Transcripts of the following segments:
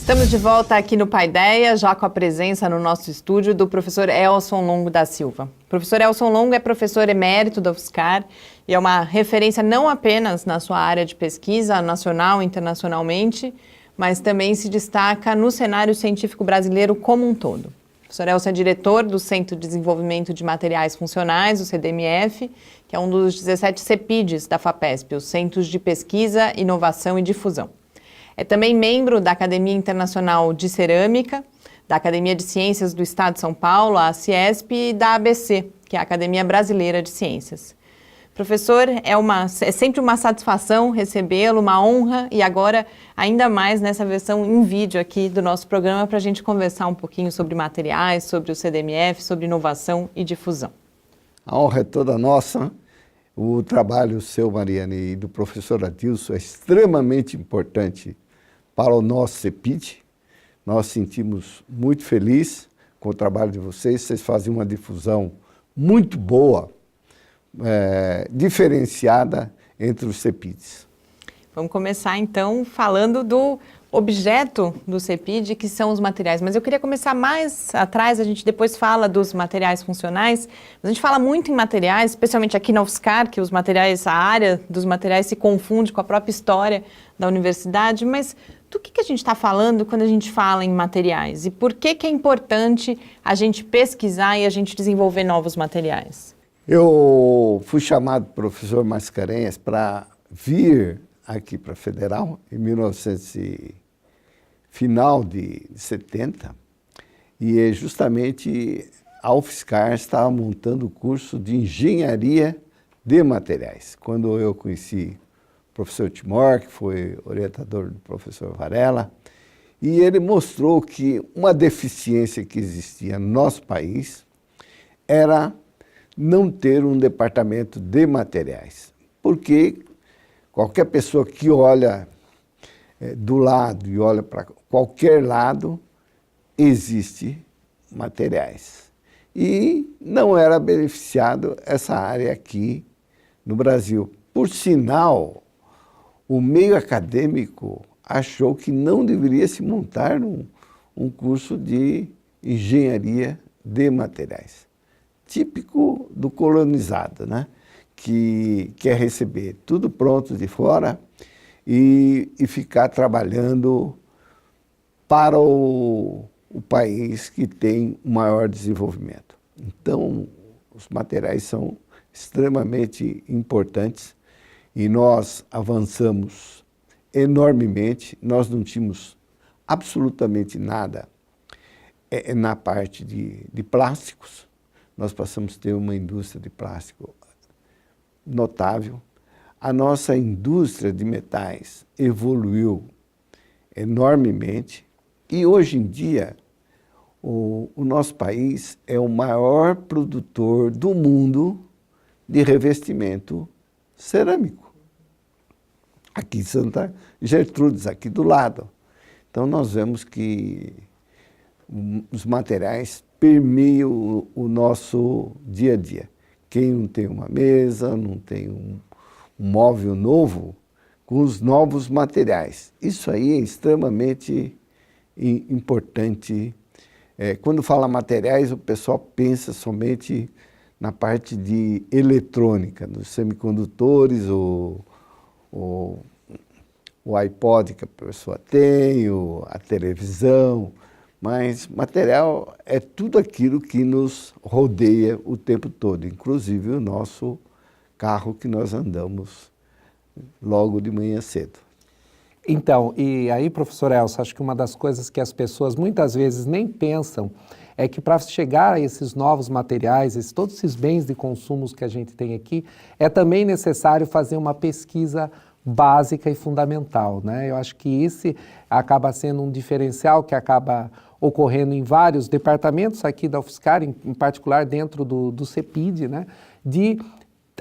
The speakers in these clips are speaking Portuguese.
Estamos de volta aqui no Paideia, já com a presença no nosso estúdio do professor Elson Longo da Silva. O professor Elson Longo é professor emérito da UFSCar e é uma referência não apenas na sua área de pesquisa, nacional e internacionalmente, mas também se destaca no cenário científico brasileiro como um todo. O professor Elson é diretor do Centro de Desenvolvimento de Materiais Funcionais, o CDMF, que é um dos 17 CEPIDs da FAPESP, os Centros de Pesquisa, Inovação e Difusão. É também membro da Academia Internacional de Cerâmica, da Academia de Ciências do Estado de São Paulo, a Ciesp, e da ABC, que é a Academia Brasileira de Ciências. Professor, é sempre uma satisfação recebê-lo, uma honra, e agora ainda mais nessa versão em vídeo aqui do nosso programa para a gente conversar um pouquinho sobre materiais, sobre o CDMF, sobre inovação e difusão. A honra é toda nossa. O trabalho seu, Mariane, e do professor Adilson é extremamente importante para o nosso CEPID. Nós sentimos muito felizes com o trabalho de vocês. Vocês fazem uma difusão muito boa, diferenciada entre os CEPIDs. Vamos começar então falando do objeto do CEPID, que são os materiais. Mas eu queria começar mais atrás, a gente depois fala dos materiais funcionais, mas a gente fala muito em materiais, especialmente aqui na UFSCar, que os materiais, a área dos materiais se confunde com a própria história da universidade, mas do que a gente está falando quando a gente fala em materiais? E por que é importante a gente pesquisar e a gente desenvolver novos materiais? Eu fui chamado professor Mascarenhas para vir aqui para a Federal em final de 70, e justamente a UFSCar estava montando o curso de Engenharia de Materiais. Quando eu conheci o professor Timor, que foi orientador do professor Varela, e ele mostrou que uma deficiência que existia no nosso país era não ter um departamento de materiais, porque qualquer pessoa que olha do lado e olha para qualquer lado, existe materiais. E não era beneficiado essa área aqui no Brasil. Por sinal, o meio acadêmico achou que não deveria se montar um curso de engenharia de materiais. Típico do colonizado, né? Que quer receber tudo pronto de fora e ficar trabalhando para o país que tem o maior desenvolvimento. Então, os materiais são extremamente importantes e nós avançamos enormemente. Nós não tínhamos absolutamente nada na parte de plásticos. Nós passamos a ter uma indústria de plástico notável. A nossa indústria de metais evoluiu enormemente e hoje em dia o nosso país é o maior produtor do mundo de revestimento cerâmico. Aqui em Santa Gertrudes, aqui do lado. Então nós vemos que os materiais permeiam o nosso dia a dia. Quem não tem uma mesa, não tem um móvel novo, com os novos materiais. Isso aí é extremamente importante. Quando fala materiais, o pessoal pensa somente na parte de eletrônica, dos semicondutores, o iPod que a pessoa tem, a televisão, mas material é tudo aquilo que nos rodeia o tempo todo, inclusive o nosso carro que nós andamos logo de manhã cedo. Então, e aí, professor Elson, acho que uma das coisas que as pessoas muitas vezes nem pensam é que para chegar a esses novos materiais, todos esses bens de consumo que a gente tem aqui, é também necessário fazer uma pesquisa básica e fundamental, né? Eu acho que esse acaba sendo um diferencial que acaba ocorrendo em vários departamentos aqui da UFSCar, em particular dentro do CEPID, né? De,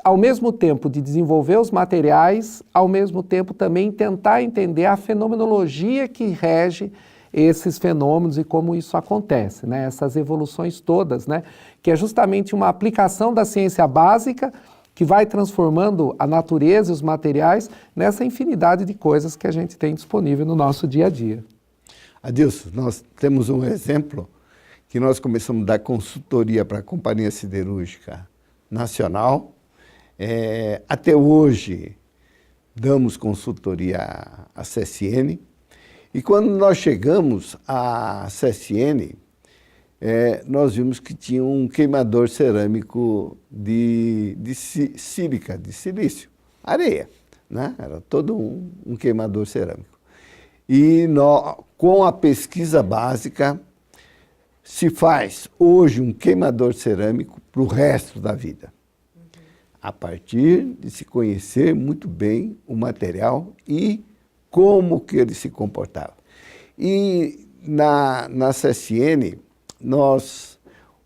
ao mesmo tempo de desenvolver os materiais, ao mesmo tempo também tentar entender a fenomenologia que rege esses fenômenos e como isso acontece, né? Essas evoluções todas, né? Que é justamente uma aplicação da ciência básica que vai transformando a natureza e os materiais nessa infinidade de coisas que a gente tem disponível no nosso dia a dia. Adilson, nós temos um exemplo que nós começamos a dar consultoria para a Companhia Siderúrgica Nacional. Até hoje, damos consultoria à CSN. E quando nós chegamos à CSN, nós vimos que tinha um queimador cerâmico de sílica, de silício, areia, né? Era todo um queimador cerâmico. E com a pesquisa básica, se faz hoje um queimador cerâmico para o resto da vida, a partir de se conhecer muito bem o material e como que ele se comportava. E na CSN,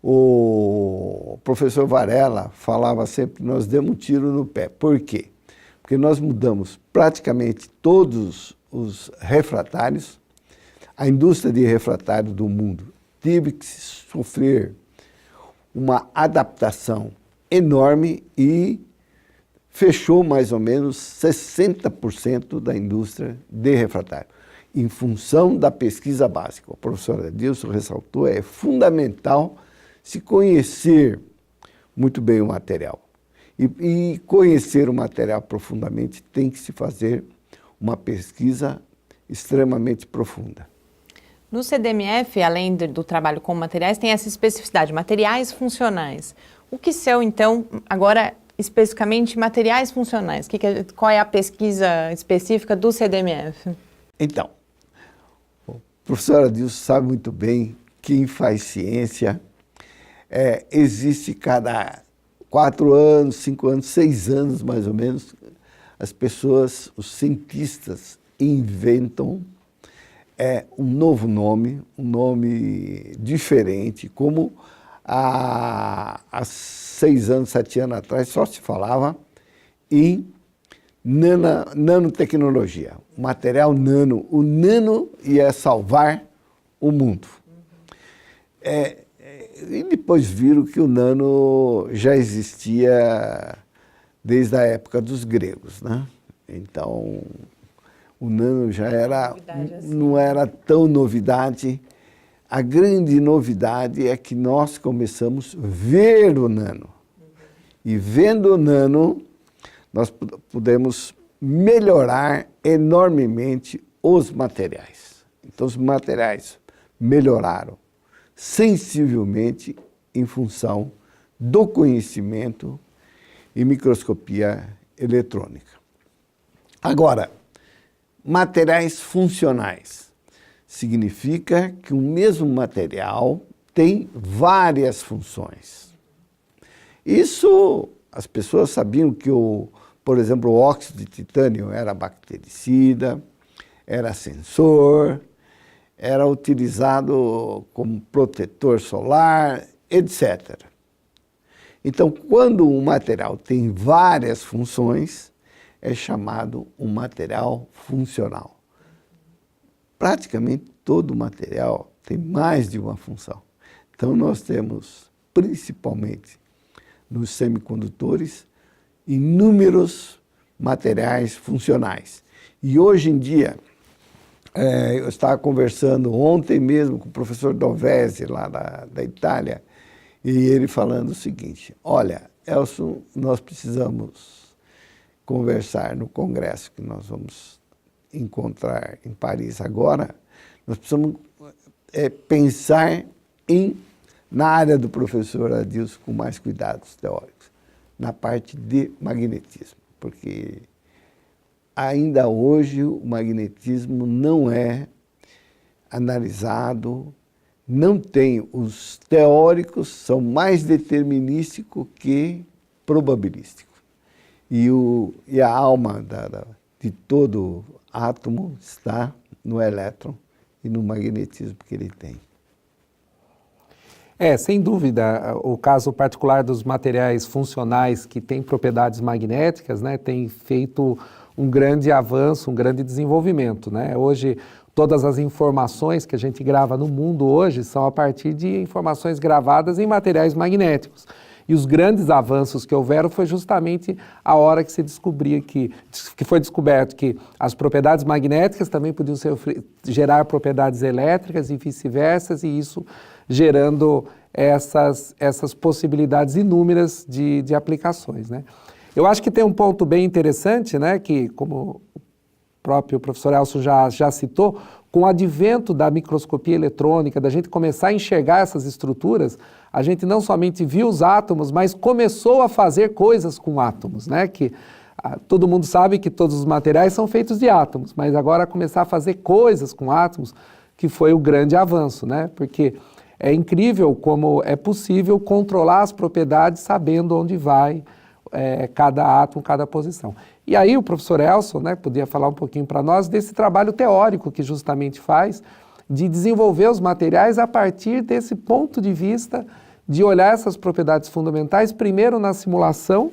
o professor Varela falava sempre, nós demos um tiro no pé. Por quê? Porque nós mudamos praticamente todos os refratários. A indústria de refratário do mundo teve que sofrer uma adaptação enorme e fechou mais ou menos 60% da indústria de refratário, em função da pesquisa básica. O professor Adilson ressaltou, é fundamental se conhecer muito bem o material. E conhecer o material profundamente tem que se fazer uma pesquisa extremamente profunda. No CDMF, além do trabalho com materiais, tem essa especificidade, materiais funcionais. O que são, então, agora, especificamente, materiais funcionais? Qual é a pesquisa específica do CDMF? Então, o professor Adilson sabe muito bem, quem faz ciência, existe cada 4 anos, 5 anos, 6 anos, mais ou menos, as pessoas, os cientistas, inventam um novo nome, um nome diferente, como há 6 anos, 7 anos atrás, só se falava em nanotecnologia, o material nano. O nano ia salvar o mundo. E depois viram que o nano já existia desde a época dos gregos, né? Então, o nano já era, não era tão novidade. A grande novidade é que nós começamos a ver o nano. E vendo o nano, nós podemos melhorar enormemente os materiais. Então, os materiais melhoraram sensivelmente em função do conhecimento e microscopia eletrônica. Agora, materiais funcionais significa que o mesmo material tem várias funções. Isso, as pessoas sabiam que, por exemplo, o óxido de titânio era bactericida, era sensor, era utilizado como protetor solar, etc. Então, quando um material tem várias funções, é chamado um material funcional. Praticamente todo material tem mais de uma função. Então, nós temos, principalmente nos semicondutores, inúmeros materiais funcionais. E hoje em dia, eu estava conversando ontem mesmo com o professor Dovese, lá da Itália, e ele falando o seguinte: olha, Elson, nós precisamos conversar no congresso que nós vamos encontrar em Paris agora, nós precisamos pensar na área do professor Adilson com mais cuidados teóricos, na parte de magnetismo, porque ainda hoje o magnetismo não é analisado, não tem, os teóricos são mais determinísticos que probabilísticos. E a alma de todo átomo está no elétron e no magnetismo que ele tem. Sem dúvida, o caso particular dos materiais funcionais que têm propriedades magnéticas, né, tem feito um grande avanço, um grande desenvolvimento, né? Hoje, todas as informações que a gente grava no mundo hoje são a partir de informações gravadas em materiais magnéticos. E os grandes avanços que houveram foi justamente a hora que se descobria que foi descoberto que as propriedades magnéticas também podiam gerar propriedades elétricas e vice-versa, e isso gerando essas possibilidades inúmeras de aplicações, né? Eu acho que tem um ponto bem interessante, né, que como o próprio professor Elson já citou, com o advento da microscopia eletrônica, da gente começar a enxergar essas estruturas, a gente não somente viu os átomos, mas começou a fazer coisas com átomos, né? Todo mundo sabe que todos os materiais são feitos de átomos, mas agora começar a fazer coisas com átomos, que foi o grande avanço, né? Porque é incrível como é possível controlar as propriedades sabendo onde vai cada átomo, cada posição. E aí o professor Elson, né, podia falar um pouquinho para nós desse trabalho teórico que justamente faz, de desenvolver os materiais a partir desse ponto de vista de olhar essas propriedades fundamentais, primeiro na simulação,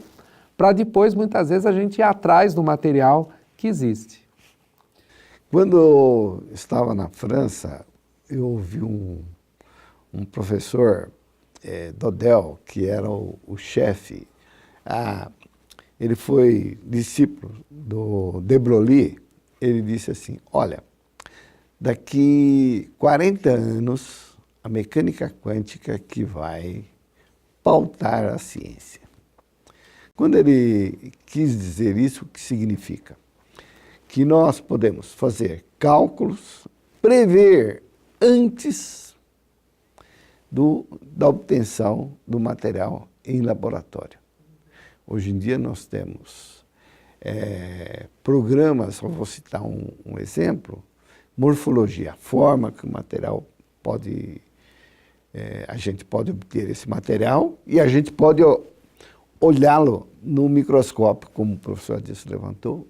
para depois, muitas vezes, a gente ir atrás do material que existe. Quando eu estava na França, eu ouvi um professor, Dodel, que era o chefe. Ele foi discípulo do de Broglie. Ele disse assim, olha, daqui 40 anos, a mecânica quântica que vai pautar a ciência. Quando ele quis dizer isso, o que significa? Que nós podemos fazer cálculos, prever antes da obtenção do material em laboratório. Hoje em dia nós temos programas, só vou citar um exemplo, morfologia, a forma que o material pode, a gente pode obter esse material e a gente pode olhá-lo no microscópio, como o professor disse, levantou.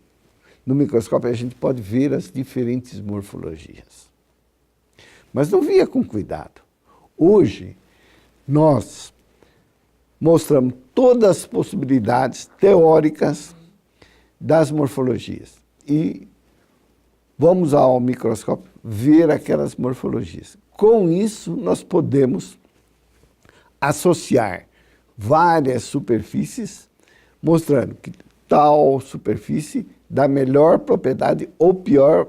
No microscópio a gente pode ver as diferentes morfologias. Mas não via com cuidado. Hoje nós mostramos todas as possibilidades teóricas das morfologias e vamos ao microscópio ver aquelas morfologias. Com isso, nós podemos associar várias superfícies, mostrando que tal superfície dá melhor propriedade ou pior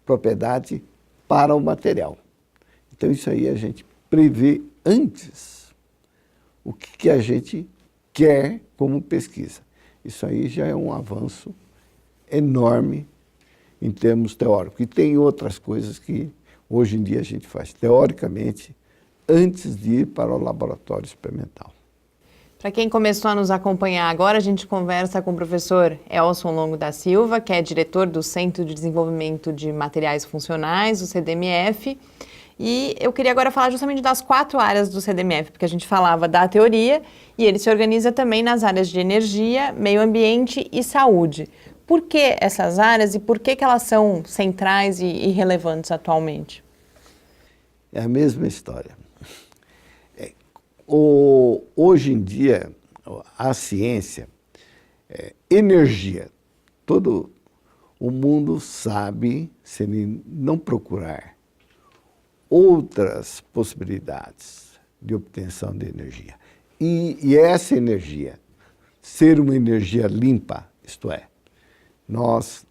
propriedade para o material. Então, isso aí a gente prevê antes o que a gente quer como pesquisa. Isso aí já é um avanço enorme em termos teóricos. E tem outras coisas que hoje em dia a gente faz teoricamente antes de ir para o laboratório experimental. Para quem começou a nos acompanhar agora, a gente conversa com o professor Elson Longo da Silva, que é diretor do Centro de Desenvolvimento de Materiais Funcionais, o CDMF. E eu queria agora falar justamente das 4 áreas do CDMF, porque a gente falava da teoria e ele se organiza também nas áreas de energia, meio ambiente e saúde. Por que essas áreas e por que elas são centrais e relevantes atualmente? É a mesma história. Hoje em dia, a ciência, energia, todo o mundo sabe, se ele não procurar outras possibilidades de obtenção de energia. E essa energia, ser uma energia limpa, isto é, nós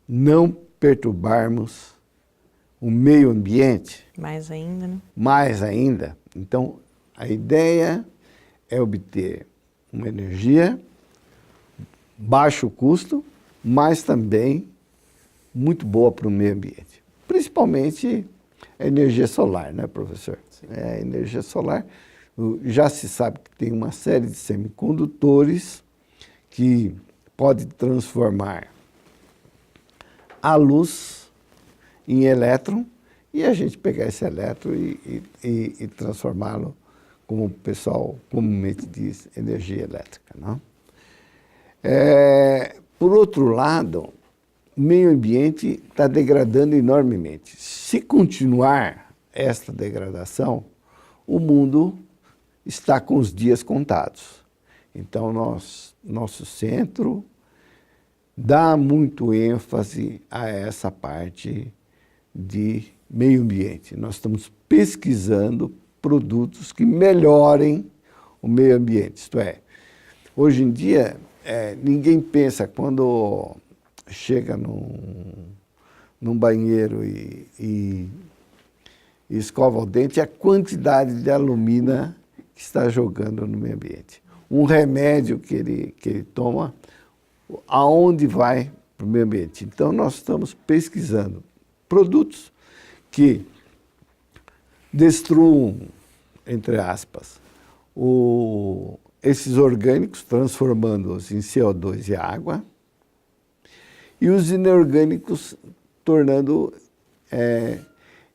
não perturbarmos o meio ambiente. Mais ainda, né? Mais ainda. Então, a ideia é obter uma energia baixo custo, mas também muito boa para o meio ambiente. Principalmente a energia solar, né, professor? Sim. A energia solar, já se sabe que tem uma série de semicondutores que pode transformar a luz em elétron e a gente pegar esse elétron e transformá-lo, como o pessoal comumente diz, energia elétrica, não? Por outro lado, o meio ambiente está degradando enormemente. Se continuar esta degradação, o mundo está com os dias contados. Então, nosso centro dá muito ênfase a essa parte de meio ambiente. Nós estamos pesquisando produtos que melhorem o meio ambiente. Isto é, hoje em dia, ninguém pensa quando chega num banheiro e escova o dente a quantidade de alumina que está jogando no meio ambiente. Um remédio que ele toma, aonde vai para o meio ambiente. Então, nós estamos pesquisando produtos que destruam, entre aspas, esses orgânicos, transformando-os em CO2 e água, e os inorgânicos tornando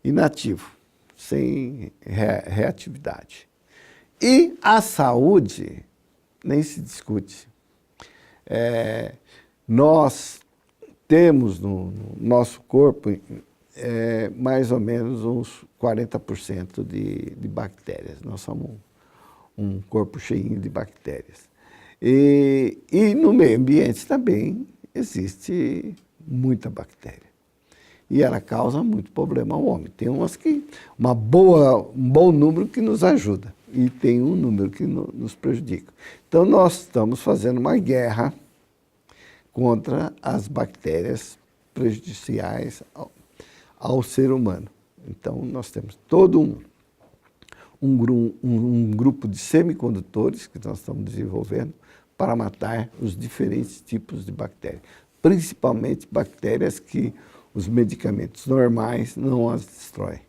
inativo, sem reatividade. E a saúde nem se discute. Nós temos no nosso corpo mais ou menos uns 40% de bactérias. Nós somos um corpo cheio de bactérias. E no meio ambiente também existe muita bactéria. E ela causa muito problema ao homem. Tem um bom número que nos ajuda e tem um número que nos prejudica. Então, nós estamos fazendo uma guerra contra as bactérias prejudiciais ao ser humano. Então, nós temos todo um grupo de semicondutores que nós estamos desenvolvendo para matar os diferentes tipos de bactérias, principalmente bactérias que os medicamentos normais não as destroem.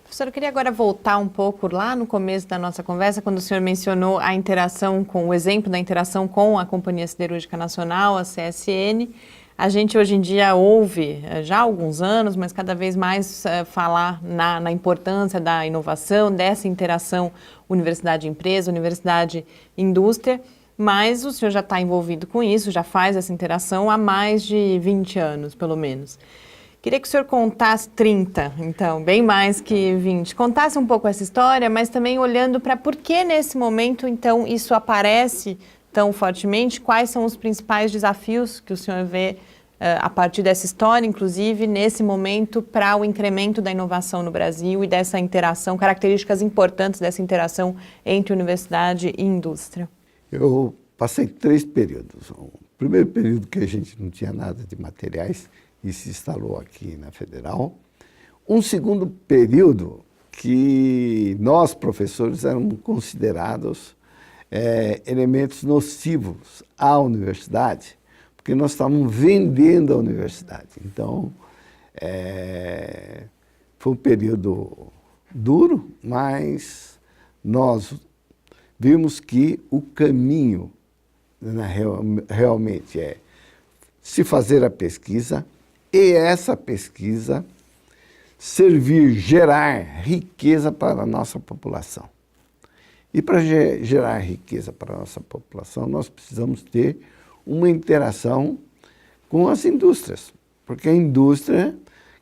Professor, eu queria agora voltar um pouco lá no começo da nossa conversa, quando o senhor mencionou a interação o exemplo da interação com a Companhia Siderúrgica Nacional, a CSN. A gente hoje em dia ouve, já há alguns anos, mas cada vez mais falar na importância da inovação, dessa interação universidade-empresa, universidade-indústria, mas o senhor já está envolvido com isso, já faz essa interação há mais de 20 anos, pelo menos. Queria que o senhor contasse 30, então, bem mais que 20. Contasse um pouco essa história, mas também olhando para por que nesse momento, então, isso aparece tão fortemente, quais são os principais desafios que o senhor vê a partir dessa história, inclusive, nesse momento, para o incremento da inovação no Brasil e dessa interação, características importantes dessa interação entre universidade e indústria. Eu passei 3 períodos. O primeiro período que a gente não tinha nada de materiais e se instalou aqui na Federal. Um segundo período que nós, professores, éramos considerados elementos nocivos à universidade, porque nós estávamos vendendo a universidade. Então, foi um período duro, mas nós vimos que o caminho realmente é se fazer a pesquisa e essa pesquisa gerar riqueza para a nossa população. E para gerar riqueza para a nossa população, nós precisamos ter uma interação com as indústrias, porque a indústria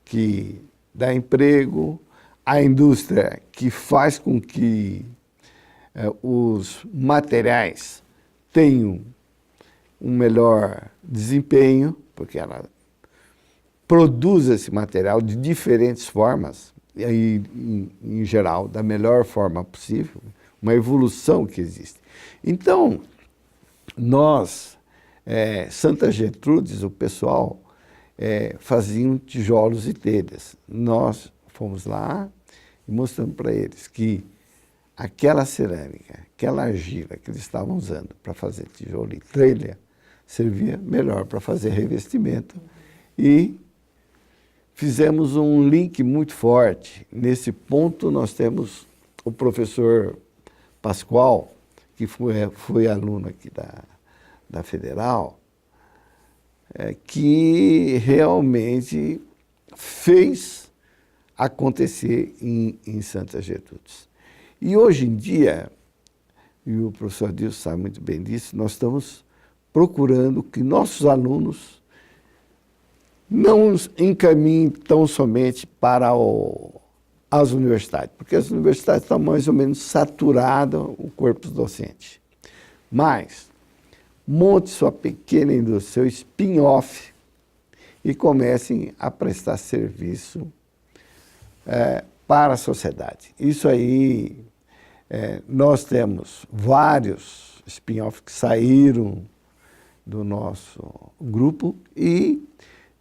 que dá emprego, a indústria que faz com que os materiais tenham um melhor desempenho, porque ela produz esse material de diferentes formas, e aí, em geral, da melhor forma possível, uma evolução que existe. Então, nós, Santa Gertrudes, o pessoal, faziam tijolos e telhas. Nós fomos lá e mostramos para eles que aquela cerâmica, aquela argila que eles estavam usando para fazer tijolo e telha, servia melhor para fazer revestimento. E fizemos um link muito forte. Nesse ponto, nós temos o professor Pascoal, que foi aluno aqui da Federal, que realmente fez acontecer em Santa Gertrudes. E hoje em dia, e o professor Adilson sabe muito bem disso, nós estamos procurando que nossos alunos não encaminhem tão somente para as universidades, porque as universidades estão mais ou menos saturadas, o corpo docente. Mas monte sua pequena indústria, seu spin-off, e comecem a prestar serviço para a sociedade. Isso aí Nós temos vários spin-offs que saíram do nosso grupo e,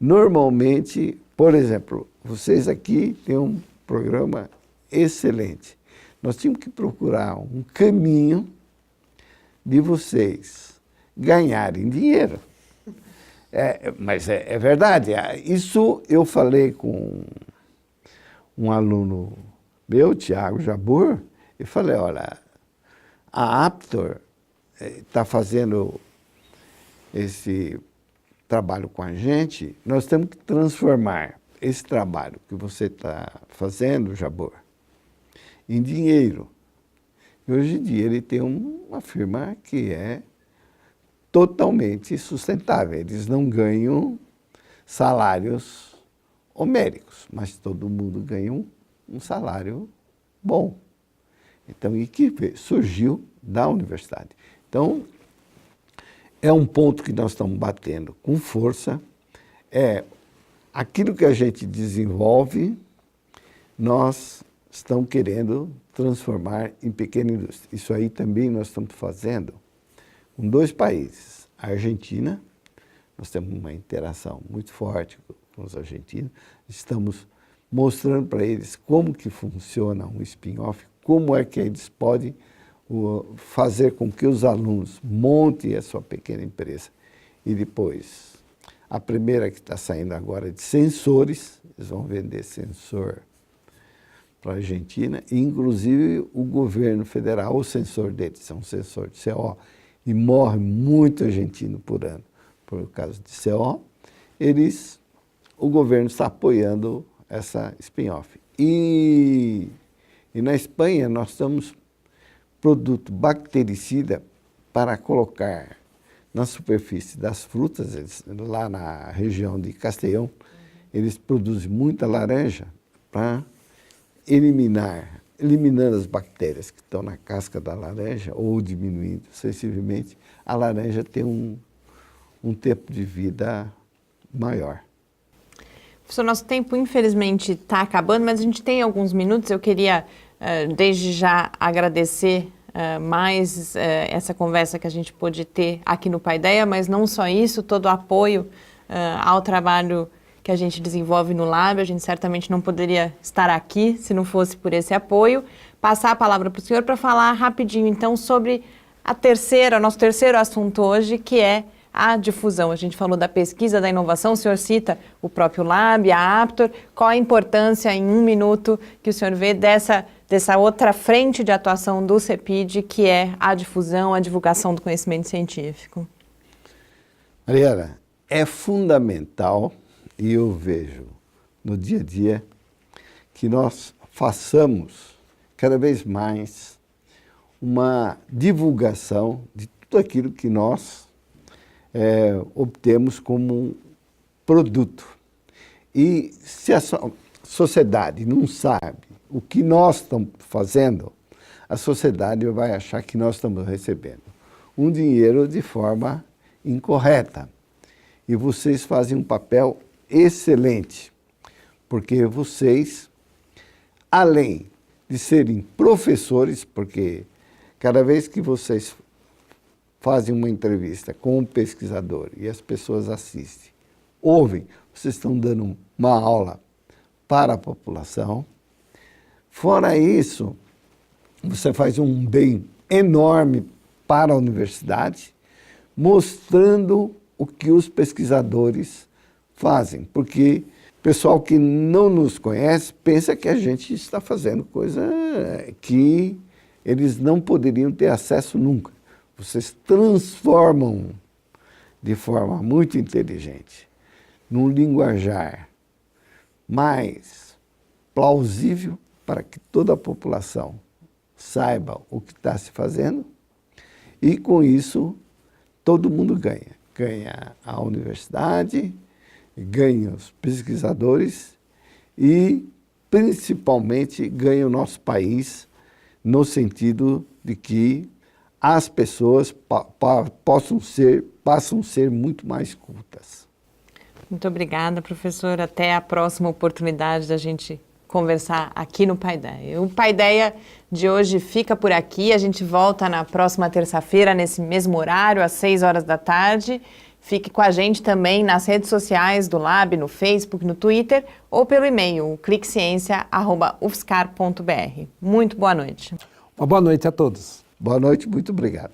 normalmente, por exemplo, vocês aqui têm um programa excelente. Nós tínhamos que procurar um caminho de vocês ganharem dinheiro. Mas é verdade. Isso eu falei com um aluno meu, Tiago Jabor, e falei, olha, a Aptor está fazendo esse trabalho com a gente, nós temos que transformar esse trabalho que você está fazendo, Jabor, em dinheiro. E hoje em dia ele tem uma firma que é totalmente sustentável. Eles não ganham salários homéricos, mas todo mundo ganha um salário bom. Então, e que surgiu da universidade. Então, é um ponto que nós estamos batendo com força. Aquilo que a gente desenvolve, nós estamos querendo transformar em pequena indústria. Isso aí também nós estamos fazendo com 2 países. A Argentina, nós temos uma interação muito forte com os argentinos. Estamos mostrando para eles como que funciona um spin-off, como é que eles podem fazer com que os alunos montem a sua pequena empresa. E depois, a primeira que está saindo agora é de sensores, eles vão vender sensor para a Argentina, e inclusive o governo federal, o sensor deles é um sensor de CO, e morre muito argentino por ano por causa de CO, o governo está apoiando essa spin-off. E na Espanha nós estamos produto bactericida para colocar na superfície das frutas, lá na região de Castellón, eles produzem muita laranja para eliminando as bactérias que estão na casca da laranja ou diminuindo sensivelmente, a laranja tem um tempo de vida maior. Professor, nosso tempo infelizmente está acabando, mas a gente tem alguns minutos. Eu queria, desde já, agradecer mais essa conversa que a gente pôde ter aqui no Paideia, mas não só isso, todo o apoio ao trabalho que a gente desenvolve no Lab. A gente certamente não poderia estar aqui se não fosse por esse apoio. Passar a palavra para o senhor para falar rapidinho, então, sobre nosso terceiro assunto hoje, que é a difusão. A gente falou da pesquisa, da inovação, o senhor cita o próprio Lab, a Aptor. Qual a importância, em 1 minuto, que o senhor vê dessa outra frente de atuação do CEPID, que é a difusão, a divulgação do conhecimento científico? Mariana, é fundamental, e eu vejo no dia a dia, que nós façamos cada vez mais uma divulgação de tudo aquilo que nós obtemos como produto. E se a sociedade não sabe o que nós estamos fazendo, a sociedade vai achar que nós estamos recebendo um dinheiro de forma incorreta. E vocês fazem um papel excelente, porque vocês, além de serem professores, porque cada vez que vocês fazem uma entrevista com um pesquisador e as pessoas assistem, ouvem, vocês estão dando uma aula para a população. Fora isso, você faz um bem enorme para a universidade, mostrando o que os pesquisadores fazem, porque o pessoal que não nos conhece pensa que a gente está fazendo coisa que eles não poderiam ter acesso nunca. Vocês transformam de forma muito inteligente, num linguajar mais plausível para que toda a população saiba o que está se fazendo, e com isso todo mundo ganha. Ganha a universidade, ganha os pesquisadores e principalmente ganha o nosso país, no sentido de que as pessoas passam a ser muito mais cultas. Muito obrigada, professor. Até a próxima oportunidade da gente conversar aqui no Paideia. O Paideia de hoje fica por aqui. A gente volta na próxima terça-feira, nesse mesmo horário, às 6 horas da tarde. Fique com a gente também nas redes sociais do Lab, no Facebook, no Twitter ou pelo e-mail cliqueciência@ufscar.br. Muito boa noite. Uma boa noite a todos. Boa noite, muito obrigado.